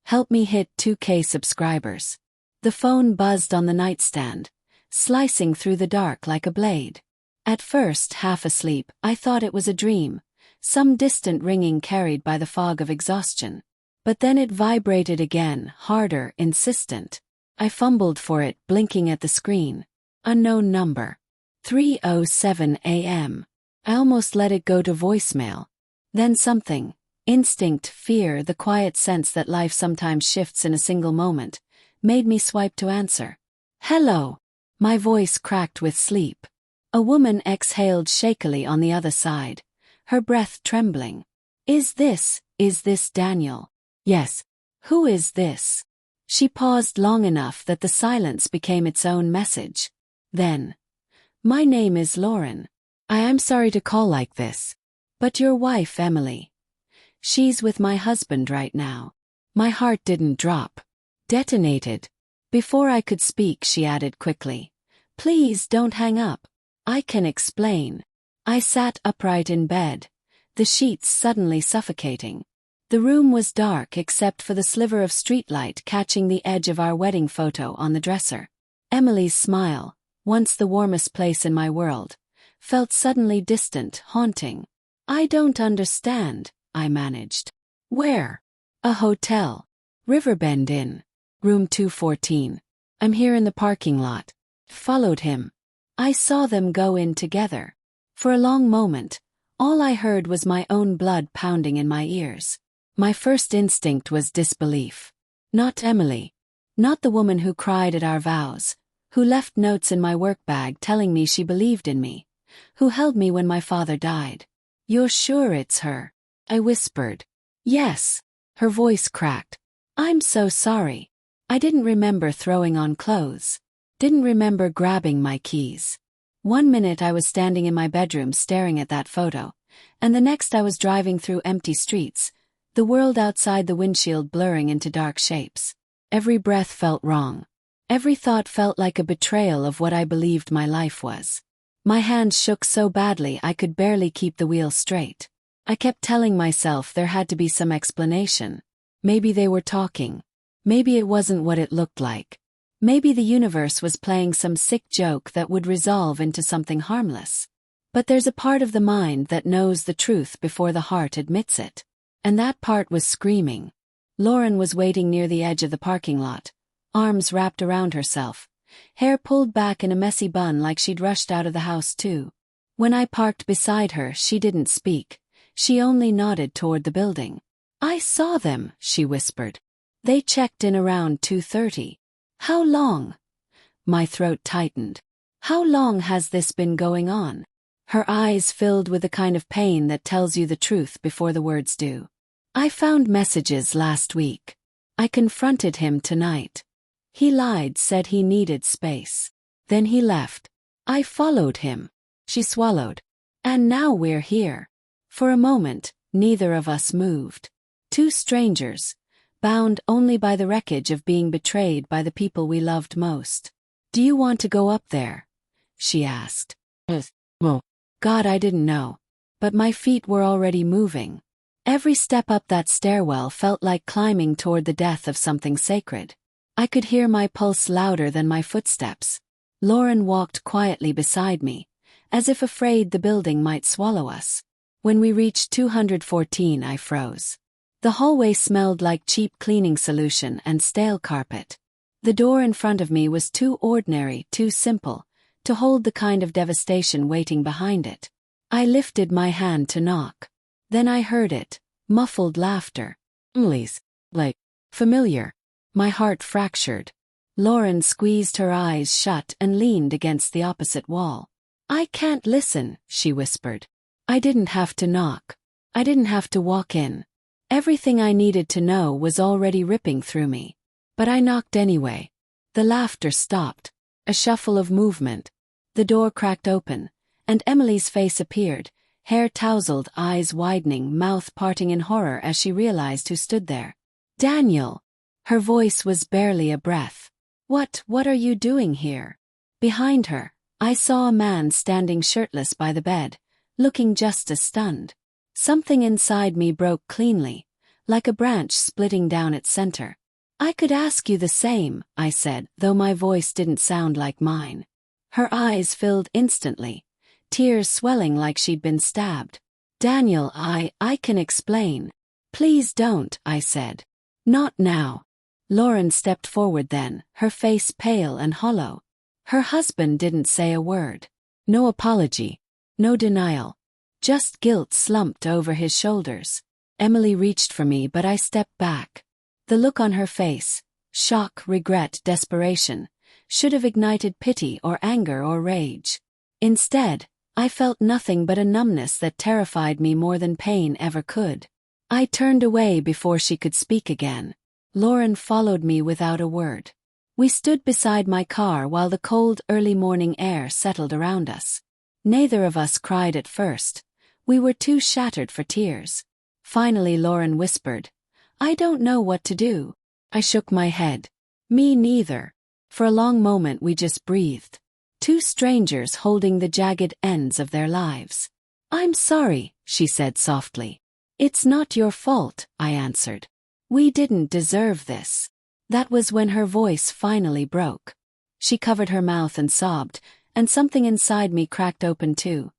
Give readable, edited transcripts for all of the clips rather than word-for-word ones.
Help me hit 2K subscribers. The phone buzzed on the nightstand, slicing through the dark like a blade. At first, half asleep, I thought it was a dream, some distant ringing carried by the fog of exhaustion. But then it vibrated again, harder, insistent. I fumbled for it, blinking at the screen. Unknown number. 3:07 a.m. I almost let it go to voicemail. Then something. Instinct, fear, the quiet sense that life sometimes shifts in a single moment, made me swipe to answer. Hello. My voice cracked with sleep. A woman exhaled shakily on the other side, her breath trembling. Is this Daniel? Yes. Who is this? She paused long enough that the silence became its own message. Then. My name is Lauren. I'm sorry to call like this. But your wife, Emily. She's with my husband right now. My heart didn't drop. Detonated. Before I could speak, she added quickly. Please don't hang up. I can explain. I sat upright in bed, the sheets suddenly suffocating. The room was dark except for the sliver of streetlight catching the edge of our wedding photo on the dresser. Emily's smile, once the warmest place in my world, felt suddenly distant, haunting. I don't understand, I managed. Where? A hotel. Riverbend Inn. Room 214. I'm here in the parking lot. Followed him. I saw them go in together. For a long moment, all I heard was my own blood pounding in my ears. My first instinct was disbelief. Not Emily. Not the woman who cried at our vows, who left notes in my work bag telling me she believed in me, who held me when my father died. You're sure it's her? I whispered. Yes. Her voice cracked. I'm so sorry. I didn't remember throwing on clothes. Didn't remember grabbing my keys. 1 minute I was standing in my bedroom staring at that photo, and the next I was driving through empty streets, the world outside the windshield blurring into dark shapes. Every breath felt wrong. Every thought felt like a betrayal of what I believed my life was. My hands shook so badly I could barely keep the wheel straight. I kept telling myself there had to be some explanation. Maybe they were talking. Maybe it wasn't what it looked like. Maybe the universe was playing some sick joke that would resolve into something harmless. But there's a part of the mind that knows the truth before the heart admits it. And that part was screaming. Lauren was waiting near the edge of the parking lot, arms wrapped around herself, hair pulled back in a messy bun like she'd rushed out of the house too. When I parked beside her, she didn't speak. She only nodded toward the building. I saw them, she whispered. They checked in around 2:30. How long? My throat tightened. How long has this been going on? Her eyes filled with the kind of pain that tells you the truth before the words do. I found messages last week. I confronted him tonight. He lied, said he needed space. Then he left. I followed him. She swallowed. And now we're here. For a moment, neither of us moved. Two strangers, bound only by the wreckage of being betrayed by the people we loved most. Do you want to go up there? She asked. Well, God, I didn't know. But my feet were already moving. Every step up that stairwell felt like climbing toward the death of something sacred. I could hear my pulse louder than my footsteps. Lauren walked quietly beside me, as if afraid the building might swallow us. When we reached 214, I froze. The hallway smelled like cheap cleaning solution and stale carpet. The door in front of me was too ordinary, too simple, to hold the kind of devastation waiting behind it. I lifted my hand to knock. Then I heard it, muffled laughter. Emily's, like, familiar. My heart fractured. Lauren squeezed her eyes shut and leaned against the opposite wall. I can't listen, she whispered. I didn't have to knock. I didn't have to walk in. Everything I needed to know was already ripping through me. But I knocked anyway. The laughter stopped. A shuffle of movement. The door cracked open, and Emily's face appeared, hair tousled, eyes widening, mouth parting in horror as she realized who stood there. Daniel! Her voice was barely a breath. What are you doing here? Behind her, I saw a man standing shirtless by the bed, looking just as stunned. Something inside me broke cleanly, like a branch splitting down its center. I could ask you the same, I said, though my voice didn't sound like mine. Her eyes filled instantly, tears swelling like she'd been stabbed. Daniel, I can explain. Please don't, I said. Not now. Lauren stepped forward then, her face pale and hollow. Her husband didn't say a word. No apology. No denial. Just guilt slumped over his shoulders. Emily reached for me, but I stepped back. The look on her face, shock, regret, desperation, should have ignited pity or anger or rage. Instead, I felt nothing but a numbness that terrified me more than pain ever could. I turned away before she could speak again. Lauren followed me without a word. We stood beside my car while the cold early morning air settled around us. Neither of us cried at first. We were too shattered for tears. Finally Lauren whispered, "I don't know what to do." I shook my head. Me neither. For a long moment we just breathed. Two strangers holding the jagged ends of their lives. "I'm sorry," she said softly. "It's not your fault," I answered. "We didn't deserve this." That was when her voice finally broke. She covered her mouth and sobbed, and something inside me cracked open too.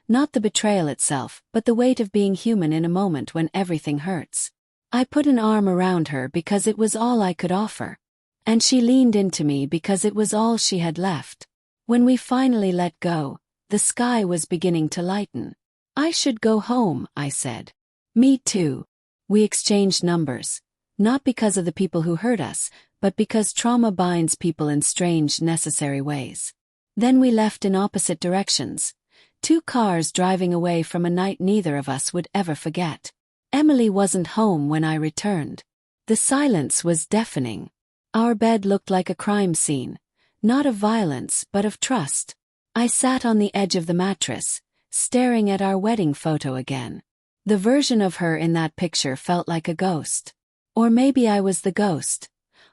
Not the betrayal itself, but the weight of being human in a moment when everything hurts. I put an arm around her because it was all I could offer. And she leaned into me because it was all she had left. When we finally let go, the sky was beginning to lighten. "I should go home," I said. "Me too." We exchanged numbers. Not because of the people who hurt us, but because trauma binds people in strange, necessary ways. Then we left in opposite directions. Two cars driving away from a night neither of us would ever forget. Emily wasn't home when I returned. The silence was deafening. Our bed looked like a crime scene, not of violence but of trust. I sat on the edge of the mattress, staring at our wedding photo again. The version of her in that picture felt like a ghost. Or maybe I was the ghost,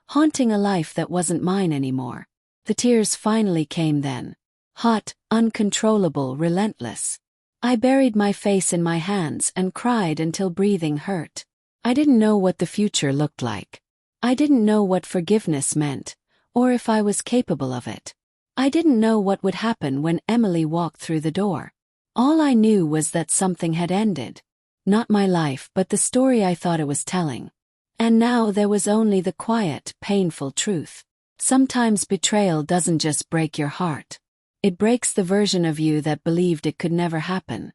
haunting a life that wasn't mine anymore. The tears finally came then. Hot, uncontrollable, relentless. I buried my face in my hands and cried until breathing hurt. I didn't know what the future looked like. I didn't know what forgiveness meant, or if I was capable of it. I didn't know what would happen when Emily walked through the door. All I knew was that something had ended. Not my life, but the story I thought it was telling. And now there was only the quiet, painful truth. Sometimes betrayal doesn't just break your heart. It breaks the version of you that believed it could never happen.